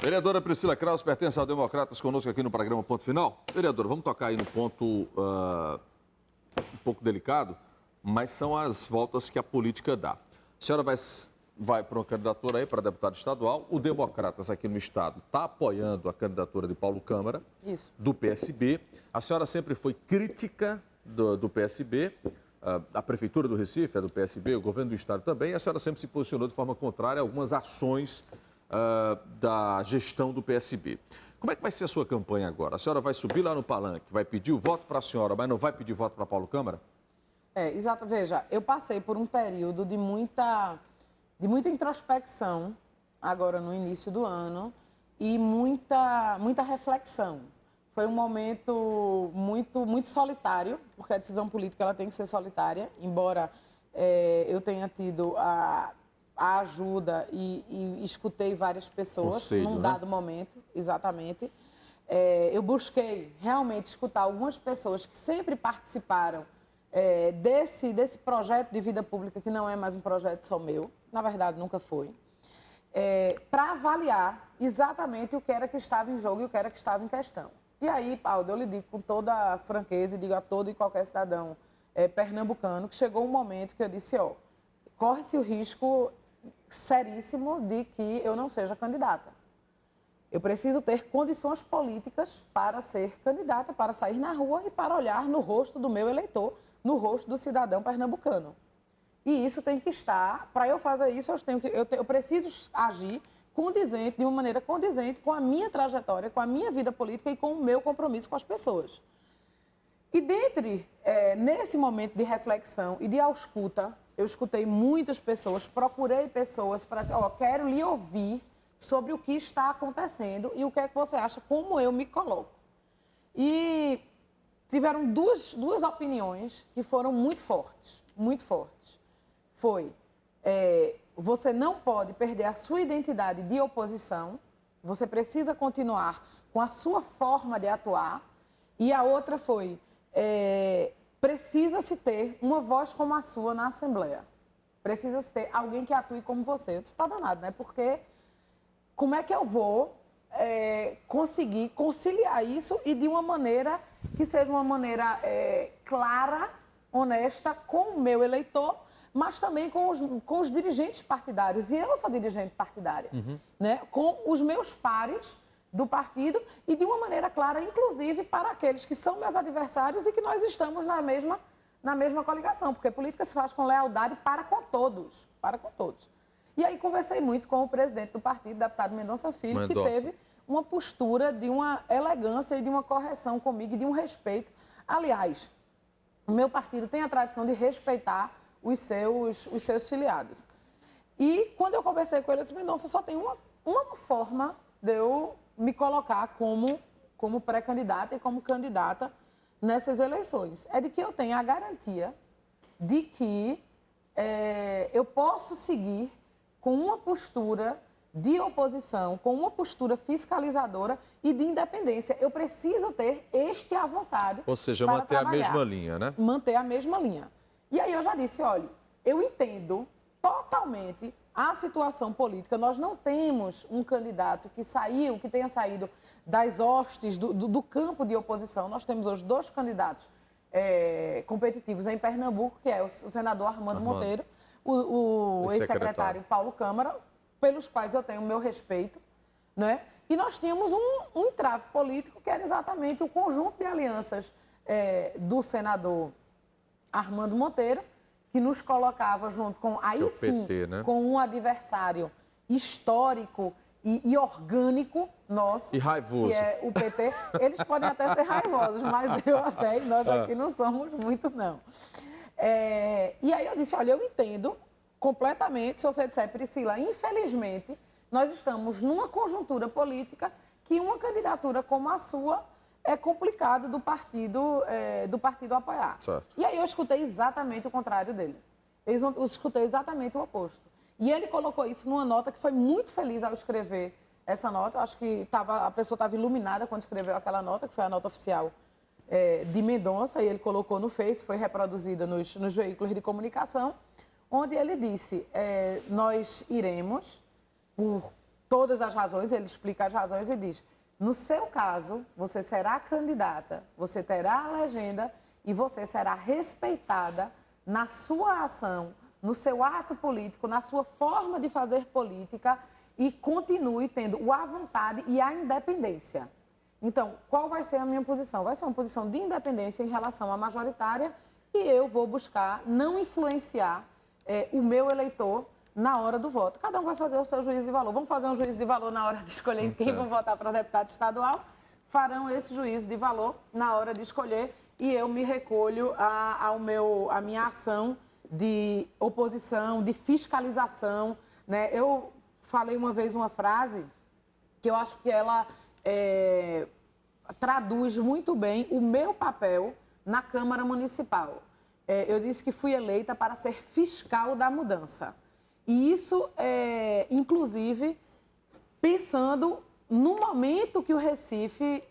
Vereadora Priscila Krause pertence ao Democratas, conosco aqui no programa Ponto Final. Vereadora, vamos tocar aí no ponto um pouco delicado, mas são as voltas que a política dá. A senhora vai para uma candidatura aí para deputado estadual. O Democratas aqui no estado está apoiando a candidatura de Paulo Câmara, do PSB. A senhora sempre foi crítica do PSB, a Prefeitura do Recife é do PSB, o governo do estado também. E a senhora sempre se posicionou de forma contrária a algumas ações da gestão do PSB. Como é que vai ser a sua campanha agora? A senhora vai subir lá no palanque, vai pedir o voto para a senhora, mas não vai pedir voto para Paulo Câmara? Exato. Veja, eu passei por um período de muita introspecção, agora no início do ano, e muita reflexão. Foi um momento muito solitário, porque a decisão política ela tem que ser solitária, embora eu tenha tido a ajuda e escutei várias pessoas Conselho, num dado momento, exatamente. Eu busquei realmente escutar algumas pessoas que sempre participaram desse projeto de vida pública, que não é mais um projeto só meu, na verdade nunca foi, para avaliar exatamente o que era que estava em jogo e o que era que estava em questão. E aí, Paulo, eu lhe digo com toda a franqueza e digo a todo e qualquer cidadão pernambucano que chegou um momento que eu disse, corre-se o risco seríssimo de que eu não seja candidata. Eu preciso ter condições políticas para ser candidata, para sair na rua e para olhar no rosto do meu eleitor, no rosto do cidadão pernambucano. E isso tem que estar, para eu fazer isso, eu preciso agir condizente, de uma maneira condizente com a minha trajetória, com a minha vida política e com o meu compromisso com as pessoas. E nesse momento de reflexão e de ausculta, eu escutei muitas pessoas, procurei pessoas para dizer, quero lhe ouvir sobre o que está acontecendo e o que é que você acha, como eu me coloco. E tiveram duas opiniões que foram muito fortes, muito fortes. Foi, você não pode perder a sua identidade de oposição, você precisa continuar com a sua forma de atuar. E a outra foi, precisa-se ter uma voz como a sua na Assembleia. Precisa-se ter alguém que atue como você. Eu disse, está danado, né? Porque como é que eu vou conseguir conciliar isso e de uma maneira que seja uma maneira clara, honesta, com o meu eleitor, mas também com os dirigentes partidários. E eu sou dirigente partidária, né? Com os meus pares do partido e de uma maneira clara, inclusive para aqueles que são meus adversários e que nós estamos na mesma coligação, porque política se faz com lealdade para com todos, E aí conversei muito com o presidente do partido, deputado Mendonça Filho, que teve uma postura de uma elegância e de uma correção comigo e de um respeito. Aliás, o meu partido tem a tradição de respeitar os seus filiados. E quando eu conversei com ele, eu disse, Mendonça, só tem uma forma de eu me colocar como pré-candidata e como candidata nessas eleições. É de que eu tenha a garantia de que eu posso seguir com uma postura de oposição, com uma postura fiscalizadora e de independência. Eu preciso ter à vontade. Ou seja, manter a mesma linha, né? Manter a mesma linha. E aí eu já disse, olha, eu entendo totalmente a situação política. Nós não temos um candidato que tenha saído das hostes do campo de oposição. Nós temos hoje 2 candidatos competitivos em Pernambuco, que é o senador Armando Monteiro, o ex-secretário Paulo Câmara, pelos quais eu tenho o meu respeito, né? E nós tínhamos um entrave político que era exatamente o conjunto de alianças do senador Armando Monteiro, que nos colocava junto com, PT, né? Com um adversário histórico e orgânico nosso, e raivoso, que é o PT. Eles podem até ser raivosos, mas nós aqui não somos muito, não. E aí eu disse, olha, eu entendo completamente, se você disser, Priscila, infelizmente, nós estamos numa conjuntura política que uma candidatura como a sua é complicado do partido apoiar. Certo. E aí eu escutei exatamente o contrário dele. Eu escutei exatamente o oposto. E ele colocou isso numa nota que foi muito feliz ao escrever essa nota. Eu acho que a pessoa estava iluminada quando escreveu aquela nota, que foi a nota oficial de Mendonça, e ele colocou no Face, foi reproduzida nos veículos de comunicação, onde ele disse, nós iremos, por todas as razões, ele explica as razões e diz, no seu caso, você será candidata, você terá a legenda e você será respeitada na sua ação, no seu ato político, na sua forma de fazer política e continue tendo a vontade e a independência. Então, qual vai ser a minha posição? Vai ser uma posição de independência em relação à majoritária e eu vou buscar não influenciar o meu eleitor na hora do voto. Cada um vai fazer o seu juízo de valor. Vamos fazer um juízo de valor na hora de escolher quem vão votar para deputado estadual. Farão esse juízo de valor na hora de escolher e eu me recolho a minha ação de oposição, de fiscalização, né? Eu falei uma vez uma frase que eu acho que ela traduz muito bem o meu papel na Câmara Municipal. Eu disse que fui eleita para ser fiscal da mudança. E isso, inclusive, pensando no momento que o Recife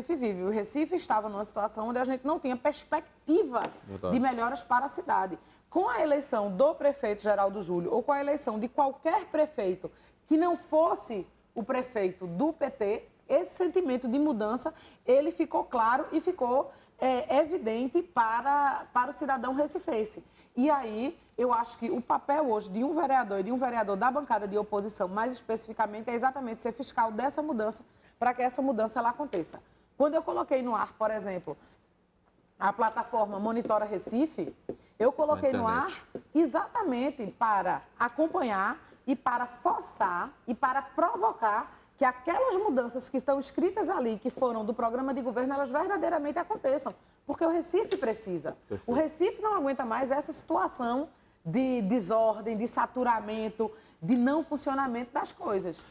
vive. O Recife estava numa situação onde a gente não tinha perspectiva de melhoras para a cidade. Com a eleição do prefeito Geraldo Júlio ou com a eleição de qualquer prefeito que não fosse o prefeito do PT, esse sentimento de mudança, ele ficou claro e ficou evidente para o cidadão recifense. E aí, eu acho que o papel hoje de um vereador e de um vereador da bancada de oposição, mais especificamente, é exatamente ser fiscal dessa mudança, para que essa mudança ela aconteça. Quando eu coloquei no ar, por exemplo, a plataforma Monitora Recife, eu coloquei no ar exatamente para acompanhar e para forçar e para provocar que aquelas mudanças que estão escritas ali, que foram do programa de governo, elas verdadeiramente aconteçam. Porque o Recife precisa. Perfeito. O Recife não aguenta mais essa situação de desordem, de saturamento, de não funcionamento das coisas.